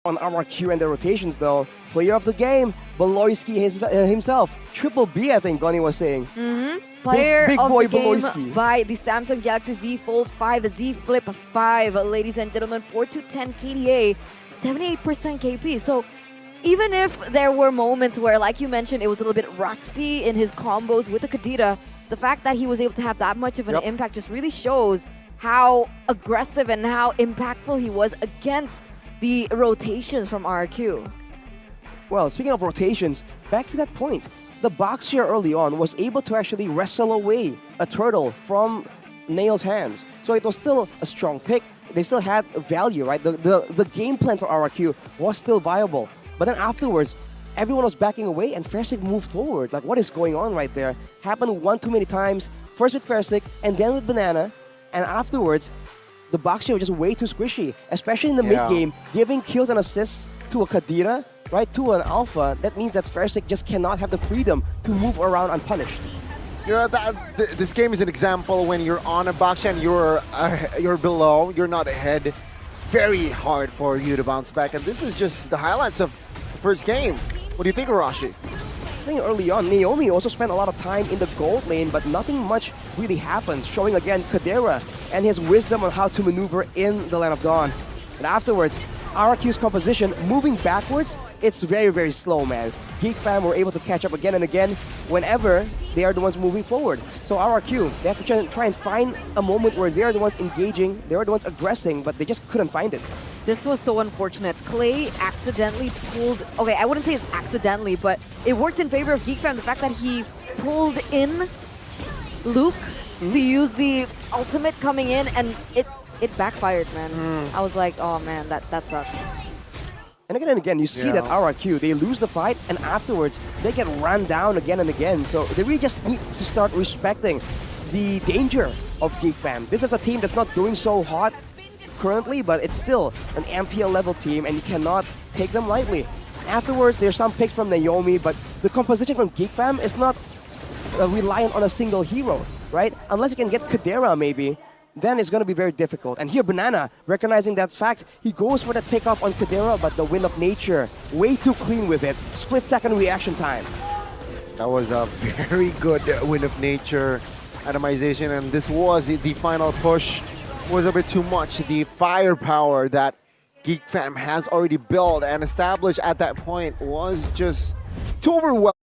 on RRQ and the rotations though. Player of the game, Beloyski himself. Triple B, I think Gonny was saying. Player big of boy the game Beloyski. by the Samsung Galaxy Z Fold 5, Z Flip 5. Ladies and gentlemen, 4-10 KDA, 78% KP. So even if there were moments where, like you mentioned, it was a little bit rusty in his combos with the Kadira, the fact that he was able to have that much of an impact just really shows how aggressive and how impactful he was against the rotations from RRQ. Well, speaking of rotations, back to that point, the box here early on was able to actually wrestle away a turtle from Nail's hands. So it was still a strong pick. They still had value, right? The game plan for RRQ was still viable. But then afterwards, everyone was backing away and Fairsick moved forward. Like, what is going on right there? Happened one too many times. First with Fairsick and then with Banana. And afterwards, the box here was just way too squishy, especially in the mid-game, giving kills and assists to a Kadira, right, to an Alpha. That means that Fairsick just cannot have the freedom to move around unpunished. Yeah, this game is an example when you're on a box and you're below, you're not ahead. Very hard for you to bounce back, and this is just the highlights of the first game. What do you think, Arashi? I think early on, Naomi also spent a lot of time in the gold lane, but nothing much really happened, showing again Kadira and his wisdom on how to maneuver in the Land of Dawn. And afterwards, RRQ's composition moving backwards, it's very, very slow, man. Geek fam were able to catch up again and again whenever they are the ones moving forward. So RRQ, they have to try and find a moment where they're the ones engaging, they're the ones aggressing, but they just couldn't find it. This was so unfortunate. Clay accidentally pulled... Okay, I wouldn't say it's accidentally, but it worked in favor of Geek fam. The fact that he pulled in Luke to use the ultimate coming in, and it backfired, man. I was like, oh man, that sucks. And again, you see that RRQ, they lose the fight, and afterwards, they get run down again and again. So they really just need to start respecting the danger of Geek fam. This is a team that's not doing so hot currently, but it's still an MPL level team, and you cannot take them lightly. Afterwards, there's some picks from Naomi, but the composition from Geek fam is not reliant on a single hero, right? Unless you can get Kadira, maybe, then it's going to be very difficult. And here, Banana, recognizing that fact, he goes for that pickoff on Kadira, but the Wind of Nature, way too clean with it. Split-second reaction time. That was a very good Wind of Nature atomization, and this was the final push. Was a bit too much. The firepower that Geek fam has already built and established at that point was just too overwhelming.